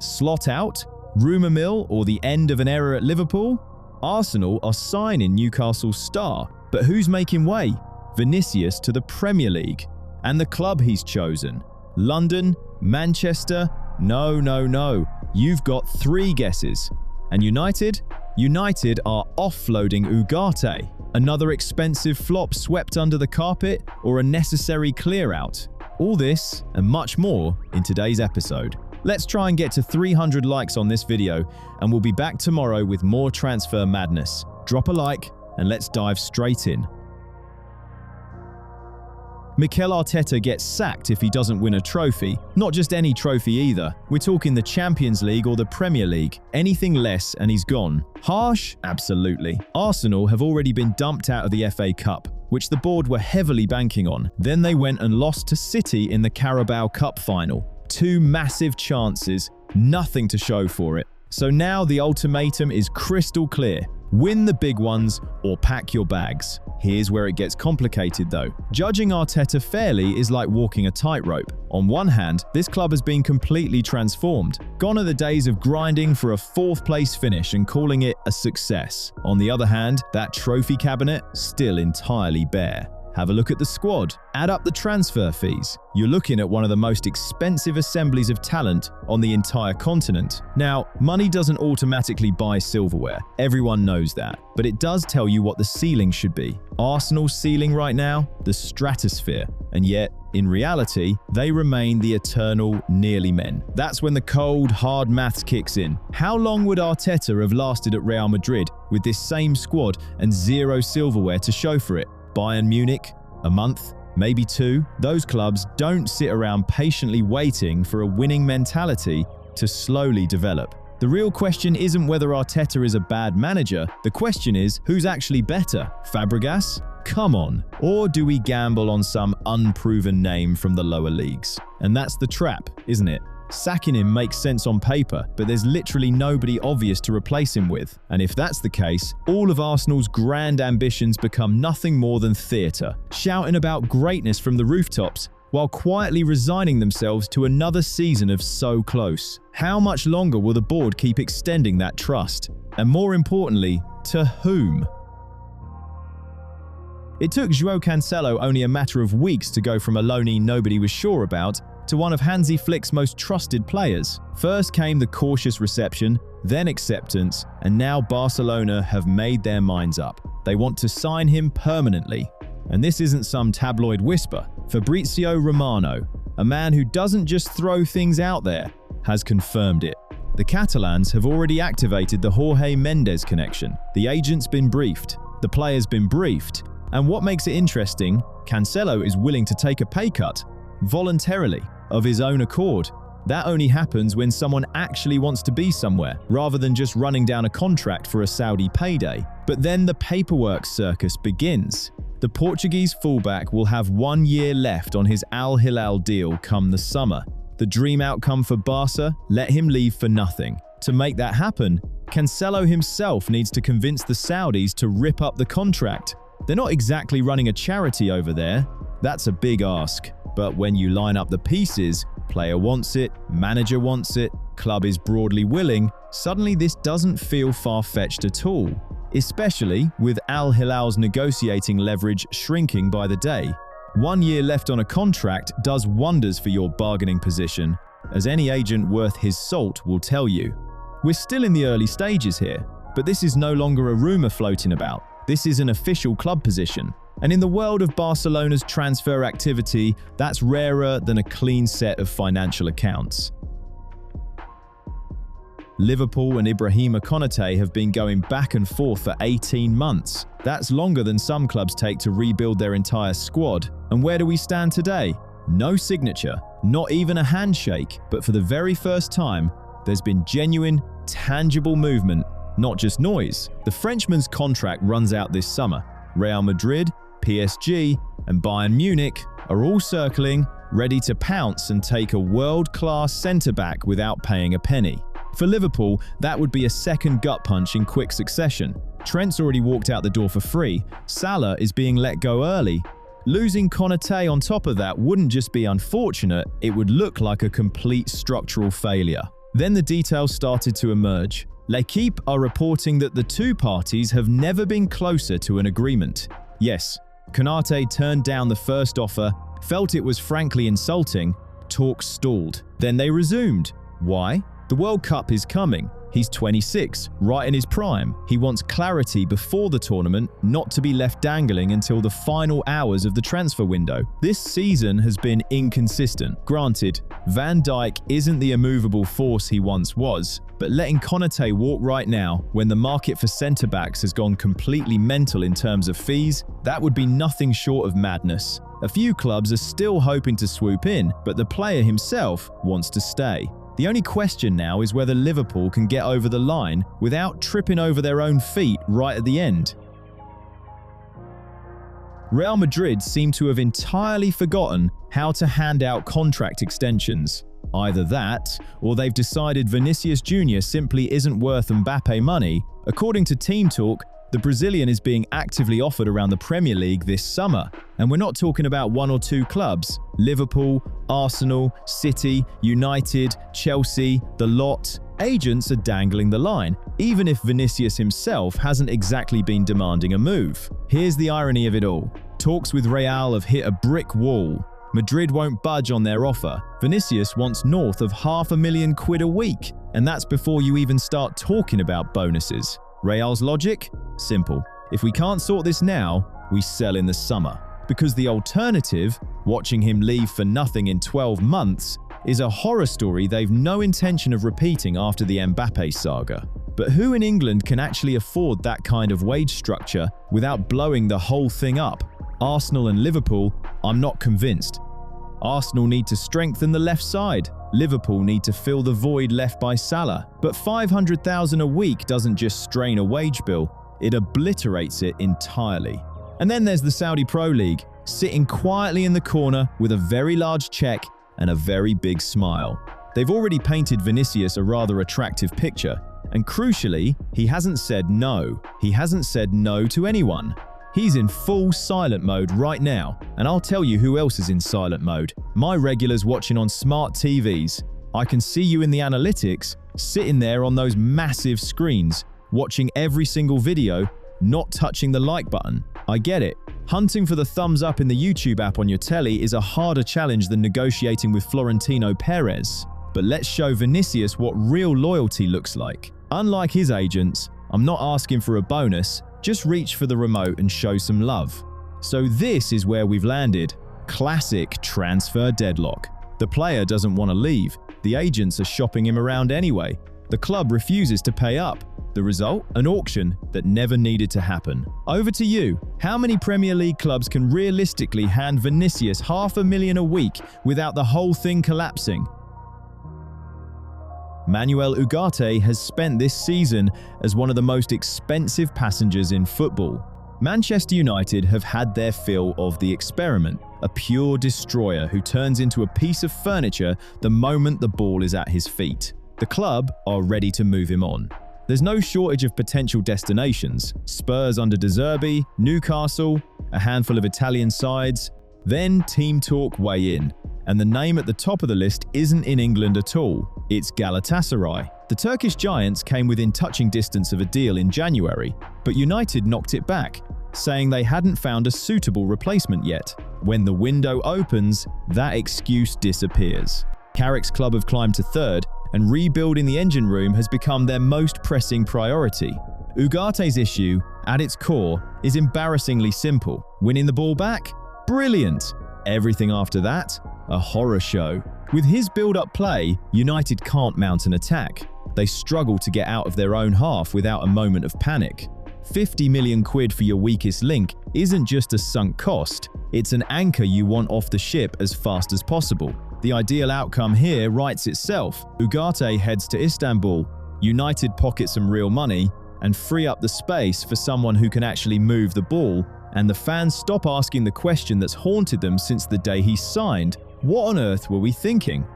Slot out? Rumour mill or the end of an era at Liverpool? Arsenal are signing Newcastle's star, but who's making way? Vinicius to the Premier League. And the club he's chosen? London? Manchester? No. You've got 3 guesses. And United? United are offloading Ugarte. Another expensive flop swept under the carpet or a necessary clear-out? All this and much more in today's episode. Let's try and get to 300 likes on this video, and we'll be back tomorrow with more transfer madness. Drop a like and let's dive straight in. Mikel Arteta gets sacked if he doesn't win a trophy. Not just any trophy either. We're talking the Champions League or the Premier League. Anything less and he's gone. Harsh? Absolutely. Arsenal have already been dumped out of the FA Cup, which the board were heavily banking on. Then they went and lost to City in the Carabao Cup final. 2 massive chances, nothing to show for it. So now the ultimatum is crystal clear. Win the big ones or pack your bags. Here's where it gets complicated though. Judging Arteta fairly is like walking a tightrope. On one hand, this club has been completely transformed. Gone are the days of grinding for a 4th place finish and calling it a success. On the other hand, that trophy cabinet still entirely bare. Have a look at the squad. Add up the transfer fees. You're looking at one of the most expensive assemblies of talent on the entire continent. Now, money doesn't automatically buy silverware. Everyone knows that. But it does tell you what the ceiling should be. Arsenal's ceiling right now? The stratosphere. And yet, in reality, they remain the eternal nearly men. That's when the cold, hard maths kicks in. How long would Arteta have lasted at Real Madrid with this same squad and 0 silverware to show for it? Bayern Munich? A month? Maybe 2? Those clubs don't sit around patiently waiting for a winning mentality to slowly develop. The real question isn't whether Arteta is a bad manager. The question is, who's actually better? Fabregas? Come on. Or do we gamble on some unproven name from the lower leagues? And that's the trap, isn't it? Sacking him makes sense on paper, but there's literally nobody obvious to replace him with. And if that's the case, all of Arsenal's grand ambitions become nothing more than theatre, shouting about greatness from the rooftops, while quietly resigning themselves to another season of so close. How much longer will the board keep extending that trust? And more importantly, to whom? It took João Cancelo only a matter of weeks to go from a loanee nobody was sure about to one of Hansi Flick's most trusted players. First came the cautious reception, then acceptance, and now Barcelona have made their minds up. They want to sign him permanently. And this isn't some tabloid whisper. Fabrizio Romano, a man who doesn't just throw things out there, has confirmed it. The Catalans have already activated the Jorge Mendes connection. The agent's been briefed. The player's been briefed. And what makes it interesting, Cancelo is willing to take a pay cut, voluntarily, of his own accord. That only happens when someone actually wants to be somewhere, rather than just running down a contract for a Saudi payday. But then the paperwork circus begins. The Portuguese fullback will have 1 year left on his Al Hilal deal come the summer. The dream outcome for Barca? Let him leave for nothing. To make that happen, Cancelo himself needs to convince the Saudis to rip up the contract. They're not exactly running a charity over there. That's a big ask. But when you line up the pieces, player wants it, manager wants it, club is broadly willing, suddenly this doesn't feel far-fetched at all. Especially with Al Hilal's negotiating leverage shrinking by the day. 1 year left on a contract does wonders for your bargaining position, as any agent worth his salt will tell you. We're still in the early stages here, but this is no longer a rumor floating about. This is an official club position. And in the world of Barcelona's transfer activity, that's rarer than a clean set of financial accounts. Liverpool and Ibrahima Konate have been going back and forth for 18 months. That's longer than some clubs take to rebuild their entire squad. And where do we stand today? No signature, not even a handshake, but for the very first time, there's been genuine, tangible movement, not just noise. The Frenchman's contract runs out this summer. Real Madrid, PSG, and Bayern Munich are all circling, ready to pounce and take a world-class centre-back without paying a penny. For Liverpool, that would be a second gut punch in quick succession. Trent's already walked out the door for free. Salah is being let go early. Losing Konate on top of that wouldn't just be unfortunate, it would look like a complete structural failure. Then the details started to emerge. L'Équipe are reporting that the two parties have never been closer to an agreement. Yes, Konate turned down the first offer, felt it was frankly insulting. Talks stalled. Then they resumed. Why? The World Cup is coming. He's 26, right in his prime. He wants clarity before the tournament, not to be left dangling until the final hours of the transfer window. This season has been inconsistent. Granted, Van Dijk isn't the immovable force he once was, but letting Konate walk right now, when the market for centre-backs has gone completely mental in terms of fees, that would be nothing short of madness. A few clubs are still hoping to swoop in, but the player himself wants to stay. The only question now is whether Liverpool can get over the line without tripping over their own feet right at the end. Real Madrid seem to have entirely forgotten how to hand out contract extensions. Either that, or they've decided Vinicius Jr. simply isn't worth Mbappe money. According to Team Talk, the Brazilian is being actively offered around the Premier League this summer. And we're not talking about one or two clubs. Liverpool, Arsenal, City, United, Chelsea, the lot. Agents are dangling the line, even if Vinicius himself hasn't exactly been demanding a move. Here's the irony of it all. Talks with Real have hit a brick wall. Madrid won't budge on their offer. Vinicius wants north of £500,000 a week, and that's before you even start talking about bonuses. Real's logic? Simple. If we can't sort this now, we sell in the summer. Because the alternative, watching him leave for nothing in 12 months, is a horror story they've no intention of repeating after the Mbappe saga. But who in England can actually afford that kind of wage structure without blowing the whole thing up? Arsenal and Liverpool? I'm not convinced. Arsenal need to strengthen the left side. Liverpool need to fill the void left by Salah. But $500,000 a week doesn't just strain a wage bill, it obliterates it entirely. And then there's the Saudi Pro League, sitting quietly in the corner with a very large check and a very big smile. They've already painted Vinicius a rather attractive picture, and crucially, he hasn't said no. He hasn't said no to anyone. He's in full silent mode right now, and I'll tell you who else is in silent mode. My regulars watching on smart TVs. I can see you in the analytics, sitting there on those massive screens, watching every single video, not touching the like button. I get it. Hunting for the thumbs up in the YouTube app on your telly is a harder challenge than negotiating with Florentino Perez. But let's show Vinicius what real loyalty looks like. Unlike his agents, I'm not asking for a bonus, just reach for the remote and show some love. So this is where we've landed. Classic transfer deadlock. The player doesn't want to leave. The agents are shopping him around anyway. The club refuses to pay up. The result? An auction that never needed to happen. Over to you. How many Premier League clubs can realistically hand Vinicius $500,000 a week without the whole thing collapsing? Manuel Ugarte has spent this season as one of the most expensive passengers in football. Manchester United have had their fill of the experiment, a pure destroyer who turns into a piece of furniture the moment the ball is at his feet. The club are ready to move him on. There's no shortage of potential destinations. Spurs under De Zerbi, Newcastle, a handful of Italian sides. Then Team Talk weigh in. And the name at the top of the list isn't in England at all. It's Galatasaray. The Turkish giants came within touching distance of a deal in January, but United knocked it back, saying they hadn't found a suitable replacement yet. When the window opens, that excuse disappears. Carrick's club have climbed to third, and rebuilding the engine room has become their most pressing priority. Ugarte's issue, at its core, is embarrassingly simple. Winning the ball back? Brilliant! Everything after that? A horror show. With his build-up play, United can't mount an attack. They struggle to get out of their own half without a moment of panic. 50 million quid for your weakest link isn't just a sunk cost, it's an anchor you want off the ship as fast as possible. The ideal outcome here writes itself. Ugarte heads to Istanbul, United pocket some real money, and free up the space for someone who can actually move the ball, and the fans stop asking the question that's haunted them since the day he signed. What on earth were we thinking?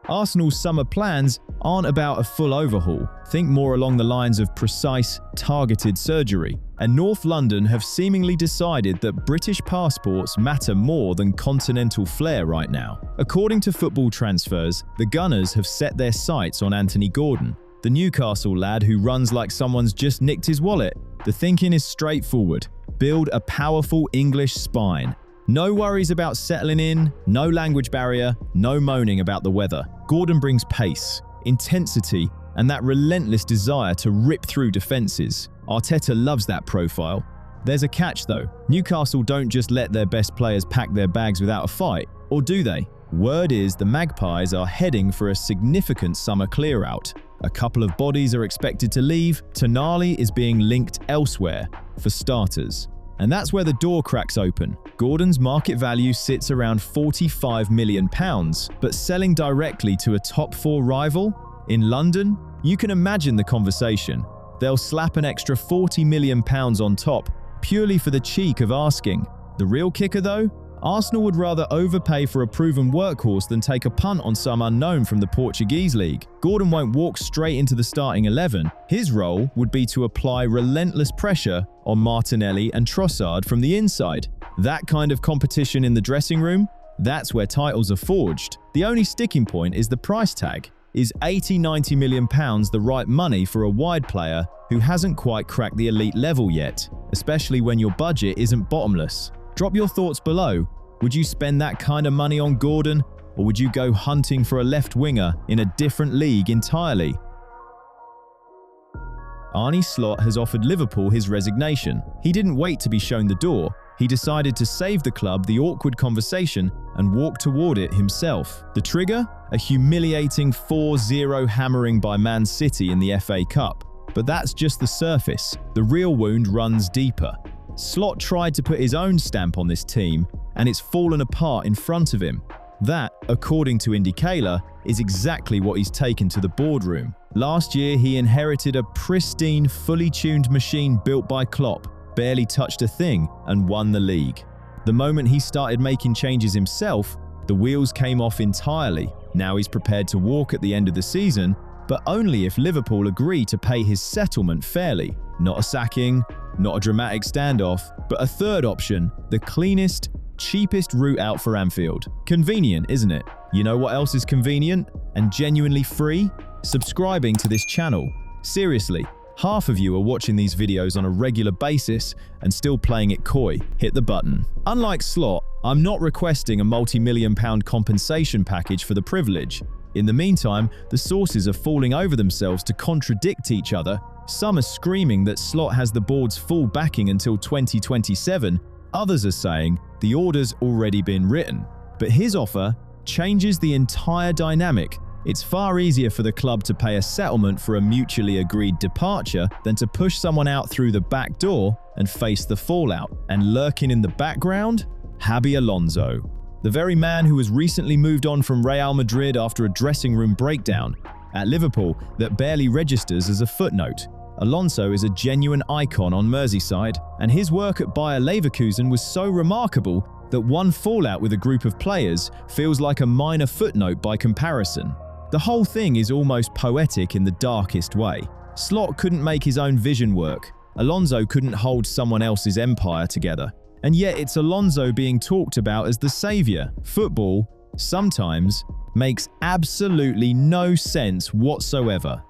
Arsenal's summer plans aren't about a full overhaul. Think more along the lines of precise, targeted surgery. And North London have seemingly decided that British passports matter more than continental flair right now. According to Football Transfers, the Gunners have set their sights on Anthony Gordon, the Newcastle lad who runs like someone's just nicked his wallet. The thinking is straightforward. Build a powerful English spine. No worries about settling in, no language barrier, no moaning about the weather. Gordon brings pace, intensity, and that relentless desire to rip through defenses. Arteta loves that profile. There's a catch though. Newcastle don't just let their best players pack their bags without a fight, or do they? Word is the Magpies are heading for a significant summer clear-out. A couple of bodies are expected to leave. Tonali is being linked elsewhere, for starters. And that's where the door cracks open. Gordon's market value sits around £45 million, but selling directly to a top 4 rival? In London? You can imagine the conversation. They'll slap an extra £40 million on top, purely for the cheek of asking. The real kicker though? Arsenal would rather overpay for a proven workhorse than take a punt on some unknown from the Portuguese league. Gordon won't walk straight into the starting 11. His role would be to apply relentless pressure on Martinelli and Trossard from the inside. That kind of competition in the dressing room? That's where titles are forged. The only sticking point is the price tag. Is £80–90 million the right money for a wide player who hasn't quite cracked the elite level yet, especially when your budget isn't bottomless? Drop your thoughts below. Would you spend that kind of money on Gordon, or would you go hunting for a left winger in a different league entirely? Arne Slot has offered Liverpool his resignation. He didn't wait to be shown the door. He decided to save the club the awkward conversation and walk toward it himself. The trigger? A humiliating 4-0 hammering by Man City in the FA Cup. But that's just the surface. The real wound runs deeper. Slot tried to put his own stamp on this team, and it's fallen apart in front of him. That, according to Indicator, is exactly what he's taken to the boardroom. Last year, he inherited a pristine, fully tuned machine built by Klopp, barely touched a thing, and won the league. The moment he started making changes himself, the wheels came off entirely. Now he's prepared to walk at the end of the season, but only if Liverpool agree to pay his settlement fairly. Not a sacking, not a dramatic standoff, but a third option, the cleanest, cheapest route out for Anfield. Convenient, isn't it? You know what else is convenient and genuinely free? Subscribing to this channel. Seriously, half of you are watching these videos on a regular basis and still playing it coy. Hit the button. Unlike Slot, I'm not requesting a multi-million-pound compensation package for the privilege. In the meantime, the sources are falling over themselves to contradict each other. Some are screaming that Slot has the board's full backing until 2027. Others are saying the order's already been written. But his offer changes the entire dynamic. It's far easier for the club to pay a settlement for a mutually agreed departure than to push someone out through the back door and face the fallout. And lurking in the background? Xabi Alonso. The very man who has recently moved on from Real Madrid after a dressing room breakdown at Liverpool that barely registers as a footnote. Alonso is a genuine icon on Merseyside, and his work at Bayer Leverkusen was so remarkable that one fallout with a group of players feels like a minor footnote by comparison. The whole thing is almost poetic in the darkest way. Slot couldn't make his own vision work. Alonso couldn't hold someone else's empire together. And yet it's Alonso being talked about as the savior. Football, sometimes, makes absolutely no sense whatsoever.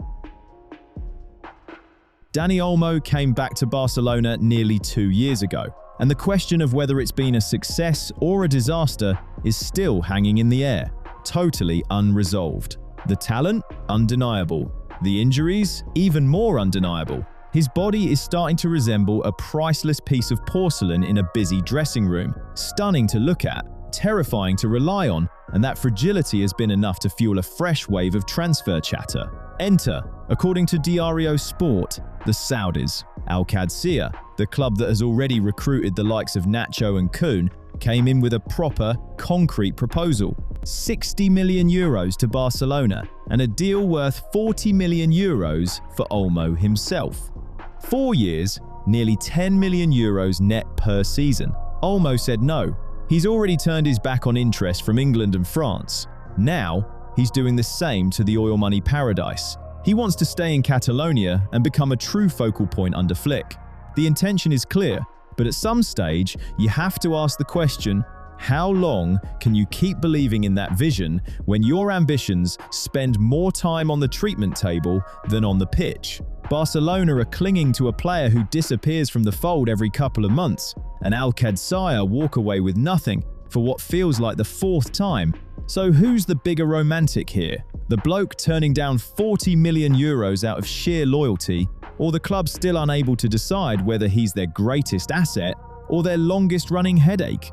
Dani Olmo came back to Barcelona nearly 2 years ago, and the question of whether it's been a success or a disaster is still hanging in the air, totally unresolved. The talent? Undeniable. The injuries? Even more undeniable. His body is starting to resemble a priceless piece of porcelain in a busy dressing room. Stunning to look at, terrifying to rely on, and that fragility has been enough to fuel a fresh wave of transfer chatter. Enter, according to Diario Sport, the Saudis. Al Qadsiya, the club that has already recruited the likes of Nacho and Kun, came in with a proper, concrete proposal. €60 million to Barcelona, and a deal worth €40 million for Olmo himself. 4 years, nearly €10 million net per season. Olmo said no. He's already turned his back on interest from England and France. Now, he's doing the same to the oil money paradise. He wants to stay in Catalonia and become a true focal point under Flick. The intention is clear, but at some stage, you have to ask the question, how long can you keep believing in that vision when your ambitions spend more time on the treatment table than on the pitch? Barcelona are clinging to a player who disappears from the fold every couple of months, and Al-Qadsiya walk away with nothing for what feels like the fourth time. So who's the bigger romantic here? The bloke turning down 40 million euros out of sheer loyalty, or the club still unable to decide whether he's their greatest asset or their longest running headache?